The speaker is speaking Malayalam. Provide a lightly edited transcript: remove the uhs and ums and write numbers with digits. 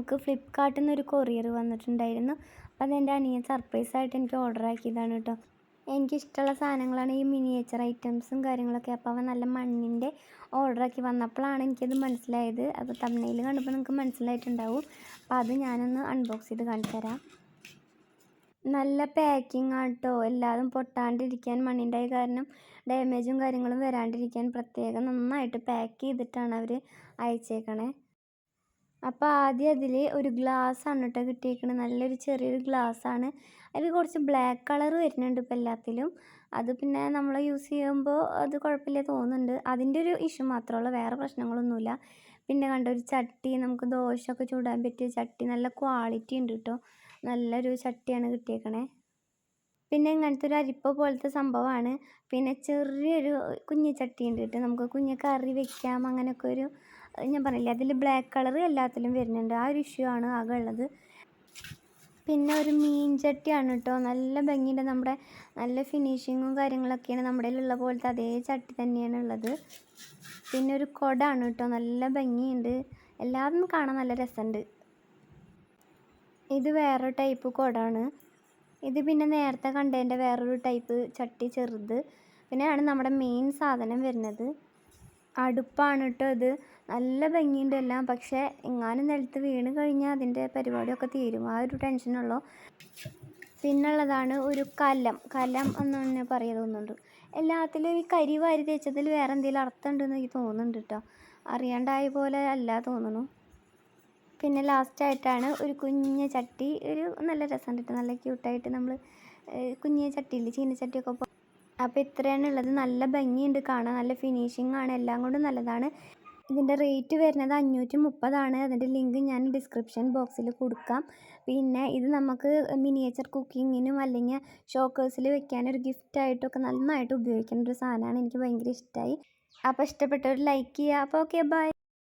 നമുക്ക് ഫ്ലിപ്കാർട്ടിൽ നിന്ന് ഒരു കൊറിയർ വന്നിട്ടുണ്ടായിരുന്നു. അപ്പോൾ അതെൻ്റെ അനിയൻ സർപ്രൈസായിട്ട് എനിക്ക് ഓർഡർ ആക്കിയതാണ് കേട്ടോ. എനിക്കിഷ്ടമുള്ള സാധനങ്ങളാണ് ഈ മിനിയേച്ചർ ഐറ്റംസും കാര്യങ്ങളൊക്കെ. അപ്പോൾ അവൻ നല്ല മണ്ണിൻ്റെ ഓർഡറാക്കി വന്നപ്പോഴാണ് എനിക്കത് മനസ്സിലായത്. അപ്പോൾ തമ്പ്നെയിൽ കണ്ടപ്പോൾ നിങ്ങൾക്ക് മനസ്സിലായിട്ടുണ്ടാവും. അപ്പോൾ അത് ഞാനൊന്ന് അൺബോക്സ് ചെയ്ത് കാണിച്ചു തരാം. നല്ല പാക്കിംഗ് ആട്ടോ, എല്ലാതും പൊട്ടാണ്ടിരിക്കാൻ, മണ്ണിൻ്റെ കാരണം ഡാമേജും കാര്യങ്ങളും വരാണ്ടിരിക്കാൻ പ്രത്യേകം നന്നായിട്ട് പാക്ക് ചെയ്തിട്ടാണ് അവർ അയച്ചേക്കണേ. അപ്പോൾ ആദ്യം അതിൽ ഒരു ഗ്ലാസ്സാണ് കേട്ടോ കിട്ടിയേക്കണത്. നല്ലൊരു ചെറിയൊരു ഗ്ലാസ്സാണ്. അതിൽ കുറച്ച് ബ്ലാക്ക് കളർ വരുന്നുണ്ട് ഇപ്പോൾ എല്ലാത്തിലും. അത് പിന്നെ നമ്മൾ യൂസ് ചെയ്യുമ്പോൾ അത് കുഴപ്പമില്ല തോന്നുന്നുണ്ട്. അതിൻ്റെ ഒരു ഇഷ്യൂ മാത്രമുള്ള, വേറെ പ്രശ്നങ്ങളൊന്നുമില്ല. പിന്നെ കണ്ട ഒരു ചട്ടി, നമുക്ക് ദോശയൊക്കെ ചൂടാൻ പറ്റിയ ചട്ടി, നല്ല ക്വാളിറ്റി ഉണ്ട് കേട്ടോ. നല്ലൊരു ചട്ടിയാണ് കിട്ടിയേക്കണേ. പിന്നെ ഇങ്ങനത്തെ ഒരു അരിപ്പ പോലത്തെ സംഭവമാണ്. പിന്നെ ചെറിയൊരു കുഞ്ഞി ചട്ടി ഉണ്ട് കേട്ടോ, നമുക്ക് കുഞ്ഞ് കറി വെക്കാം. അങ്ങനെയൊക്കെ ഒരു, ഞാൻ പറഞ്ഞില്ലേ അതിൽ ബ്ലാക്ക് കളർ എല്ലാത്തിലും വരുന്നുണ്ട്. ആ ഒരു ഇഷ്യൂ ആണ് ആകെ ഉള്ളത്. പിന്നെ ഒരു മീൻ ചട്ടിയാണ് കേട്ടോ, നല്ല ഭംഗിയുണ്ട്. നമ്മുടെ നല്ല ഫിനിഷിങ്ങും കാര്യങ്ങളൊക്കെയാണ് നമ്മുടെ കയ്യിലുള്ള പോലത്തെ അതേ ചട്ടി തന്നെയാണ് ഉള്ളത്. പിന്നെ ഒരു കുടമാണ് കേട്ടോ, നല്ല ഭംഗിയുണ്ട്. എല്ലാതും കാണാൻ നല്ല രസമുണ്ട്. ഇത് വേറൊരു ടൈപ്പ് കുടമാണ്. ഇത് പിന്നെ നേരത്തെ കണ്ടതിൻ്റെ വേറൊരു ടൈപ്പ് ചട്ടി, ചെറുത്. പിന്നെയാണ് നമ്മുടെ മെയിൻ സാധനം വരുന്നത്. അടുപ്പാണ് കേട്ടോ ഇത്. നല്ല ഭംഗിയുണ്ട് എല്ലാം. പക്ഷേ എങ്ങാനും നിലത്ത് വീണ് കഴിഞ്ഞാൽ അതിൻ്റെ പരിപാടിയൊക്കെ തീരും, ആ ഒരു ടെൻഷനുള്ളൂ. പിന്നുള്ളതാണ് ഒരു കലം എന്ന് തന്നെ പറയാൻ തോന്നുന്നുണ്ട്. എല്ലാത്തിലും ഈ കരി വാരി തേച്ചതിൽ വേറെ എന്തെങ്കിലും അർത്ഥം ഉണ്ടെന്ന് എനിക്ക് തോന്നുന്നുണ്ട് കേട്ടോ. അറിയാണ്ടായ പോലെ അല്ല തോന്നുന്നു. പിന്നെ ലാസ്റ്റായിട്ടാണ് ഒരു കുഞ്ഞ് ചട്ടി. ഒരു നല്ല രസമുണ്ട് കേട്ടോ, നല്ല ക്യൂട്ടായിട്ട് നമ്മൾ കുഞ്ഞ് ചട്ടിയിൽ ചീനച്ചട്ടിയൊക്കെ. അപ്പോൾ ഇത്രയാണ് ഉള്ളത്. നല്ല ഭംഗിയുണ്ട് കാണാൻ, നല്ല ഫിനിഷിംഗ് ആണ്, എല്ലാം കൊണ്ടും നല്ലതാണ്. ഇതിൻ്റെ റേറ്റ് വരുന്നത് 530 അതിൻ്റെ ലിങ്ക് ഞാൻ ഡിസ്ക്രിപ്ഷൻ ബോക്സിൽ കൊടുക്കാം. പിന്നെ ഇത് നമുക്ക് മിനിയേച്ചർ കുക്കിങ്ങിനും അല്ലെങ്കിൽ ഷോക്കേഴ്സിൽ വെക്കാനൊരു ഗിഫ്റ്റായിട്ടൊക്കെ നന്നായിട്ട് ഉപയോഗിക്കുന്ന ഒരു സാധനമാണ്. എനിക്ക് ഭയങ്കര ഇഷ്ടമായി. അപ്പോൾ ഇഷ്ടപ്പെട്ടവർ ലൈക്ക് ചെയ്യുക. അപ്പോൾ ഓക്കെ, ബൈ.